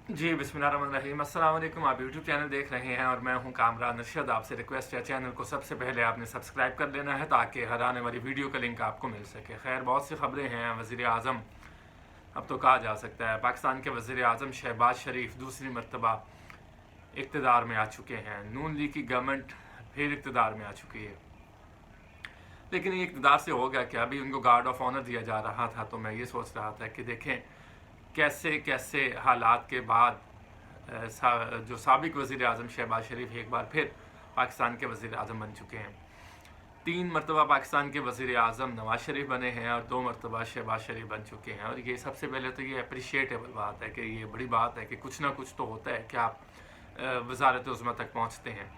जी बिस्मिल्लाहिर्रहमानिर्रहीम। अस्सलाम वालेकुम। आप यूट्यूब चैनल देख रहे हैं और मैं हूं कामरान नशद। आपसे रिक्वेस्ट है चैनल को सबसे पहले आपने सब्सक्राइब कर लेना है ताकि हर आने वाली वीडियो का लिंक आपको मिल सके। खैर, बहुत सी खबरें हैं। वज़ीर आज़म, अब तो कहा जा सकता है पाकिस्तान के वज़ीर आज़म शहबाज शरीफ दूसरी मरतबा इक़्तिदार में आ चुके हैं। नून लीग की गवर्नमेंट फिर इक़्तिदार में आ चुकी है। लेकिन ये इक़्तिदार से हो गया क्या? अभी उनको गार्ड ऑफ ऑनर दिया जा रहा था, तो मैं ये सोच रहा था कि देखें कैसे कैसे हालात के बाद जो साबिक वज़ीर आज़म शहबाज शरीफ एक बार फिर पाकिस्तान के वज़ीर आज़म बन चुके हैं। 3 मरतबा पाकिस्तान के वज़ीर आज़म नवाज शरीफ बने हैं और 2 मरतबा शहबाज शरीफ बन चुके हैं। और ये सबसे पहले तो ये अप्रिशिएटेबल बात है कि ये बड़ी बात है कि कुछ ना कुछ तो होता है कि आप वज़ारत उज़्मा तक पहुँचते हैं।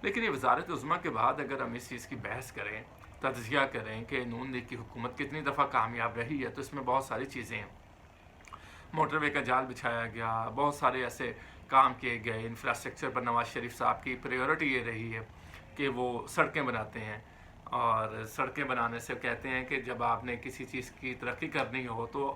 लेकिन ये वज़ारत उज़्मा के बाद अगर हम इस चीज़ की बहस करें, तज्ज़िया करें कि नून लीग की हुकूमत कितनी दफ़ा कामयाब रही है, तो इसमें बहुत सारी चीज़ें हैं। मोटरवे का जाल बिछाया गया, बहुत सारे ऐसे काम किए गए। इंफ्रास्ट्रक्चर पर नवाज शरीफ साहब की प्रायोरिटी ये रही है कि वो सड़कें बनाते हैं, और सड़कें बनाने से कहते हैं कि जब आपने किसी चीज़ की तरक्की करनी हो तो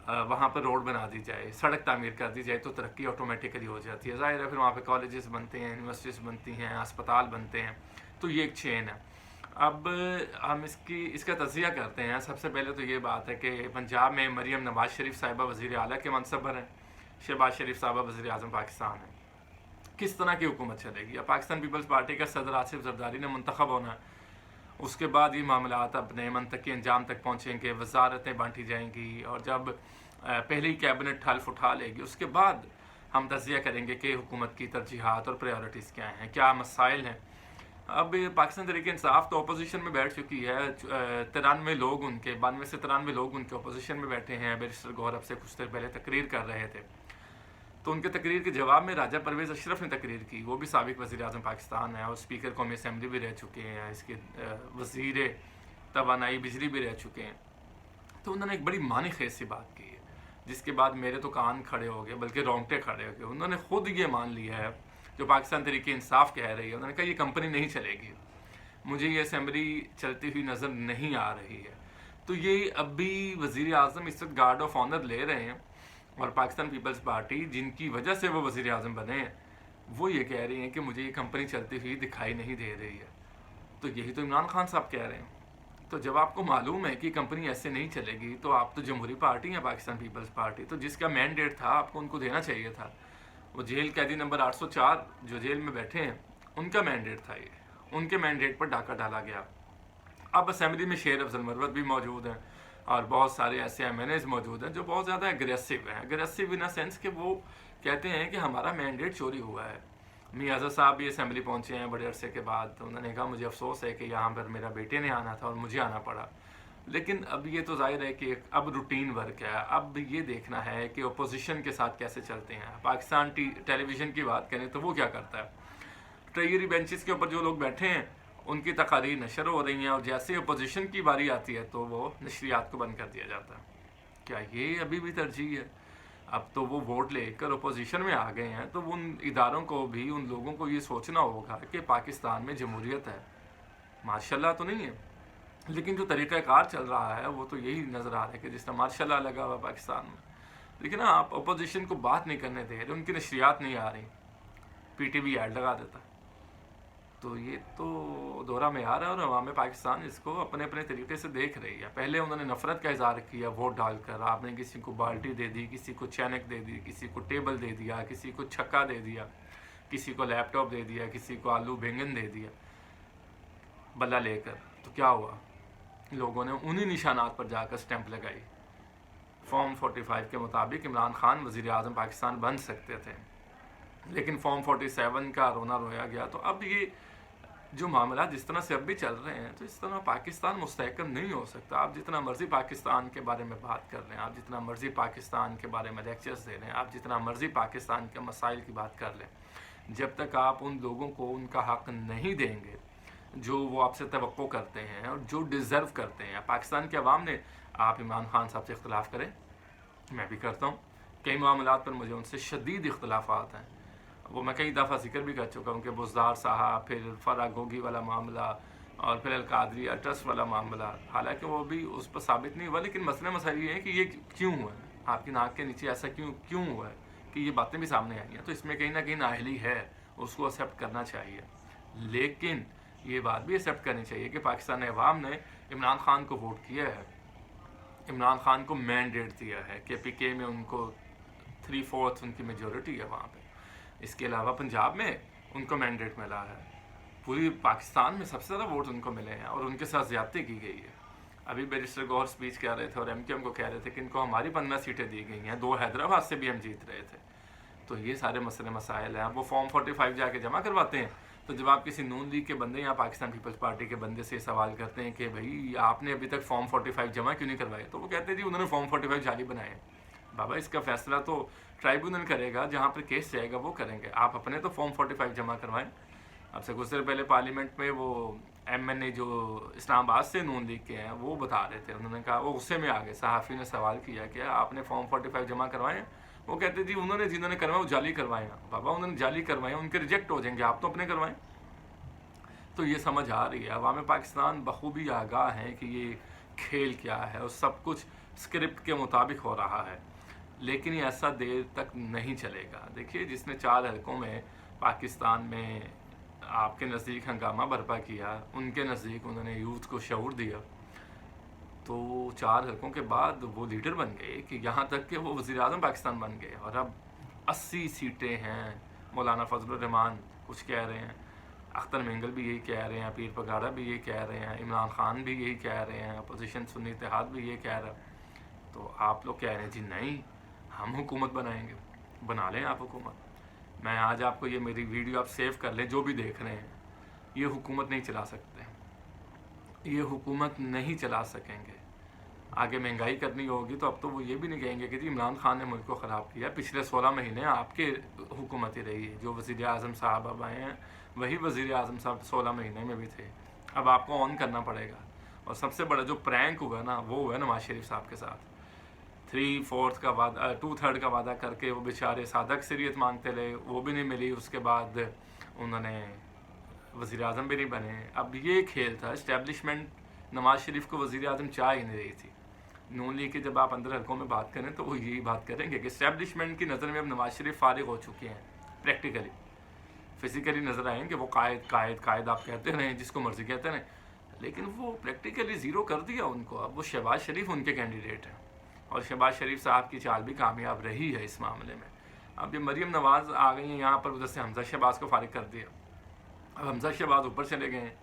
वहाँ पर रोड बना दी जाए, सड़क तामीर कर दी जाए, तो तरक्की ऑटोमेटिकली हो जाती है। ज़ाहिर है फिर वहाँ पे कॉलेजेस बनते हैं, यूनिवर्सिटीज़ बनती हैं, अस्पताल बनते हैं, तो ये एक चेन है। अब हम इसका तज़किया करते हैं। सबसे पहले तो ये बात है कि पंजाब में मरीम नवाज शरीफ साहिबा वज़ीर आला के मनसब पर हैं, शहबाज शरीफ साहबा वज़ीर आज़म पाकिस्तान है। किस तरह की हुकूमत चलेगी? अब पाकिस्तान पीपल्स पार्टी का सदर आसिफ ज़रदारी ने मुंतखब होना है, उसके बाद ये मामलात अपने मनतकी अंजाम तक पहुँचेंगे, वजारतें बांटी जाएंगी, और जब पहली कैबिनेट हल्फ उठा लेगी उसके बाद हम तज़किया करेंगे कि हुकूमत की तरजीहात और प्रायोरिटीज़ क्या हैं, क्या मसाइल हैं। अब पाकिस्तान तहरीक इंसाफ तो अपोजिशन में बैठ चुकी है। 93 लोग उनके 92 से 93 लोग उनके अपोजिशन में बैठे हैं। बैरिस्टर गौरव से कुछ देर पहले तकरीर कर रहे थे, तो उनके तकरीर के जवाब में राजा परवेज़ अशरफ ने तकरीर की। वो भी साबिक वज़ीर आज़म पाकिस्तान है और स्पीकर कौमी असम्बली भी रह चुके हैं, इसके वज़ीर तवानाई बिजली भी रह चुके हैं। तो उन्होंने एक बड़ी मानी खेज सी बात की है, जिसके बाद मेरे तो कान खड़े हो गए, बल्कि रोंगटे खड़े हो गए। उन्होंने खुद ये मान लिया है जो पाकिस्तान तहरीक इंसाफ कह रही है। उन्होंने कहा ये कंपनी नहीं चलेगी, मुझे ये असम्बली चलती हुई नज़र नहीं आ रही है। तो ये अब भी वज़ीर आज़म इस वक्त गार्ड ऑफ ऑनर ले रहे हैं, और पाकिस्तान पीपल्स पार्टी जिनकी वजह से वो वज़ीर आज़म बने हैं, वो ये कह रही हैं कि मुझे ये कंपनी चलती हुई दिखाई नहीं दे रही है। तो यही तो इमरान खान साहब कह रहे हैं। तो जब आपको मालूम है कि कंपनी ऐसे नहीं चलेगी, तो आप तो जमहूरी पार्टी है पाकिस्तान पीपल्स पार्टी, तो जिसका मैंडेट था आपको उनको देना चाहिए था। वो जेल कैदी नंबर 804 जो जेल में बैठे हैं, उनका मैंडेट था ये, उनके मैंडेट पर डाका डाला गया। अब असेंबली में शेर अफजल मरवत भी मौजूद हैं, और बहुत सारे ऐसे MNAs मौजूद हैं जो बहुत ज़्यादा एग्रेसिव हैं। एग्रेसिव इन अ सेंस कि वो कहते हैं कि हमारा मैंडेट चोरी हुआ है। मियाँ आज़ाद साहब भी असेंबली पहुँचे हैं बड़े अरसे के बाद, तो उन्होंने कहा मुझे अफसोस है कि यहाँ पर मेरा बेटे ने आना था और मुझे आना पड़ा। लेकिन अब ये तो जाहिर है कि अब रूटीन वर्क है। अब ये देखना है कि अपोजिशन के साथ कैसे चलते हैं। पाकिस्तान टेलीविज़न की बात करें तो वो क्या करता है, ट्रेजरी बेंचेस के ऊपर जो लोग बैठे हैं उनकी तकारीर नशर हो रही हैं, और जैसे अपोजिशन की बारी आती है तो वो नशरियात को बंद कर दिया जाता है। क्या ये अभी भी तरजीह है? अब तो वो वोट लेकर अपोजिशन में आ गए हैं, तो उन इदारों को भी, उन लोगों को ये सोचना होगा कि पाकिस्तान में जमहूरियत है, माशाल्लाह तो नहीं है, लेकिन जो तरीक़ाकार चल रहा है वो तो यही नज़र आ रहा है कि जिस तरह माशाल्लाह लगा हुआ पाकिस्तान में। लेकिन आप अपोजिशन को बात नहीं करने दे रहे, उनकी नशरियात नहीं आ रही, PTV ऐड लगा देता। तो ये तो दोहरा मेयार है, और अवाम पाकिस्तान इसको अपने अपने तरीके से देख रही है। पहले उन्होंने नफ़रत का इज़हार किया वोट डालकर, आपने किसी को बाल्टी दे दी, किसी को चैनक दे दी, किसी को टेबल दे दिया, किसी को छक्का दे दिया, किसी को लैपटॉप दे दिया, किसी को आलू बैंगन दे दिया बल्ला लेकर। तो क्या हुआ, लोगों ने उन्हीं निशानात पर जाकर स्टैंप लगाई। फॉर्म 45 के मुताबिक इमरान खान वज़ीर आज़म पाकिस्तान बन सकते थे, लेकिन फॉर्म 47 का रोना रोया गया। तो अब ये जो मामला जिस तरह से अब भी चल रहे हैं, तो इस तरह पाकिस्तान मुस्तहकम नहीं हो सकता। आप जितना मर्ज़ी पाकिस्तान के बारे में बात कर लें, आप जितना मर्ज़ी पाकिस्तान के बारे में लेक्चर्स दे लें, आप जितना मर्ज़ी पाकिस्तान के मसाइल की बात कर लें, जब तक आप उन लोगों को उनका हक़ नहीं देंगे जो वो आपसे तवक्को करते हैं और जो डिज़र्व करते हैं। पाकिस्तान के अवाम ने, आप इमरान खान साहब से इख्तलाफ करें, मैं भी करता हूँ, कई मामलात पर मुझे उनसे शदीद इख्तलाफात हैं, वो मैं कई दफ़ा जिक्र भी कर चुका हूँ कि बुज़दार साहब, फिर फ़रा गोगी वाला मामला, और फिर अलकादरिया ट्रस्ट वाला मामला, हालांकि वो भी उस पर साबित नहीं हुआ। लेकिन मसला ये है कि ये क्यों हुआ है, आपकी नाक के नीचे ऐसा क्यों हुआ है کہ یہ باتیں بھی سامنے آئی ہیں، تو اس میں کہیں نہ کہیں نااہلی ہے، اس کو ایکسیپٹ کرنا چاہیے. لیکن یہ بات بھی ایکسیپٹ کرنی چاہیے کہ پاکستان عوام نے عمران خان کو ووٹ کیا ہے، عمران خان کو مینڈیٹ دیا ہے کہ پی کے میں ان کو 3/4 ان کی میجورٹی ہے وہاں پہ. اس کے علاوہ پنجاب میں ان کو مینڈیٹ ملا ہے، پوری پاکستان میں سب سے زیادہ ووٹ ان کو ملے ہیں اور ان کے ساتھ زیادتی کی گئی ہے. ابھی بیرسٹر گوہر سپیچ کر رہے تھے اور ایم کو کہہ رہے تھے کہ ان کو ہماری 15 سیٹیں دی گئی ہیں، 2 حیدرآباد سے بھی ہم جیت رہے تھے. تو یہ سارے مسئلے مسائل ہیں. اب وہ فارم 45 جا کے جمع کرواتے ہیں، تو جب آپ کسی نون لیگ کے بندے یا پاکستان پیپلز پارٹی کے بندے سے سوال کرتے ہیں کہ بھائی آپ نے ابھی تک فارم 45 جمع کیوں نہیں کروائے، تو وہ کہتے ہیں جی انہوں نے فارم 45 جعلی بنائے. بابا اس کا فیصلہ تو ٹرائیبیونل کرے گا، جہاں پر کیس جائے گا وہ کریں گے. آپ اپنے تو فارم 45 جمع کروائیں. اب سے کچھ دیر پہلے پارلیمنٹ میں وہ ایم این اے جو اسلام آباد سے نون لیگ کے ہیں وہ بتا رہے تھے، انہوں نے کہا، وہ غصے میں آ گئے، صحافی نے سوال کیا کہ آپ نے فارم 45 جمع کروائے ہیں؟ وہ کہتے جی جنہوں نے کروائے وہ جعلی کروائے ہیں. بابا انہوں نے جعلی کروائے ہیں، ان کے ریجیکٹ ہو جائیں گے، آپ تو اپنے کروائیں. تو یہ سمجھ آ رہی ہے، عوام پاکستان بخوبی آگاہ ہیں کہ یہ کھیل کیا ہے اور سب کچھ اسکرپٹ کے مطابق ہو رہا ہے. لیکن یہ ایسا دیر تک نہیں چلے گا. دیکھیے جس نے 4 حلقوں میں پاکستان میں آپ کے نزدیک ہنگامہ برپا کیا، ان کے نزدیک انہوں نے یوتھ کو شعور دیا، تو 4 حلقوں کے بعد وہ لیڈر بن گئے کہ یہاں تک کہ وہ وزیر اعظم پاکستان بن گئے. اور اب 80 سیٹیں ہیں. مولانا فضل الرحمان کچھ کہہ رہے ہیں، اختر مینگل بھی یہی کہہ رہے ہیں، پیر پگاڑا بھی یہی کہہ رہے ہیں، عمران خان بھی یہی کہہ رہے ہیں، اپوزیشن سنی اتحاد بھی یہ کہہ رہا ہے. تو آپ لوگ کہہ رہے ہیں جی نہیں ہم حکومت بنائیں گے. بنا لیں آپ حکومت. میں آج آپ کو یہ میری ویڈیو آپ سیو کر لیں، جو بھی دیکھ رہے ہیں، یہ حکومت نہیں چلا سکتے، یہ حکومت نہیں چلا سکیں گے. آگے مہنگائی کرنی ہوگی تو اب تو وہ یہ بھی نہیں کہیں گے کہ جی عمران خان نے ملک کو خراب کیا. پچھلے 16 مہینے آپ کے حکومت ہی رہی ہے. جو وزیر اعظم صاحب اب آئے ہیں وہی وزیر اعظم صاحب 16 مہینے میں بھی تھے. اب آپ کو آن کرنا پڑے گا. اور سب سے بڑا جو پرینک ہوا نا وہ ہوا نواز شریف صاحب کے ساتھ. 3/4 کا وعدہ 2/3 کا وعدہ کر کے وہ بیچارے سادہ اکثریت مانگتے رہے، وہ بھی نہیں ملی. اس کے بعد انہوں نے وزیر اعظم بھی نہیں بنے. اب یہ کھیل تھا اسٹیبلشمنٹ نواز شریف کو وزیر اعظم چاہ ہی نہیں رہی تھی. نون لیگ کے جب آپ اندر حلقوں میں بات کریں تو وہ یہی بات کریں گے کہ اسٹیبلشمنٹ کی نظر میں اب نواز شریف فارغ ہو چکے ہیں. پریکٹیکلی فزیکلی نظر آئیں کہ وہ قائد آپ کہتے رہیں، جس کو مرضی کہتے رہیں، لیکن وہ پریکٹیکلی زیرو کر دیا ان کو. اب وہ شہباز شریف ان کے کینڈیڈیٹ ہیں اور شہباز شریف صاحب کی چال بھی کامیاب رہی ہے اس معاملے میں. اب یہ مریم نواز آ گئی ہیں یہاں پر، ادھر سے حمزہ شہباز کو فارغ کر دیا. اب حمزہ شہباز اوپر چلے گئے ہیں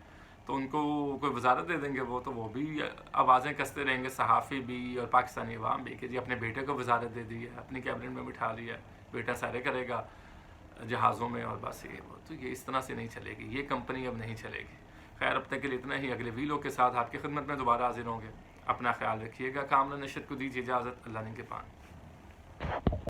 تو ان کو کوئی وزارت دے دیں گے وہ، تو وہ بھی آوازیں کستے رہیں گے، صحافی بھی اور پاکستانی عوام بھی، کہ جی اپنے بیٹے کو وزارت دے دی ہے، اپنی کیبنٹ میں بٹھا لیا، بیٹا سارے کرے گا جہازوں میں اور بس یہ وہ. تو یہ اس طرح سے نہیں چلے گی، یہ کمپنی اب نہیں چلے گی. خیر اب تک کے لیے اتنا ہی. اگلے ویلو کے ساتھ آپ کی خدمت میں دوبارہ حاضر ہوں گے. اپنا خیال رکھیے گا. کامران نشد کو دیجیے اجازت. اللہ نگہبان.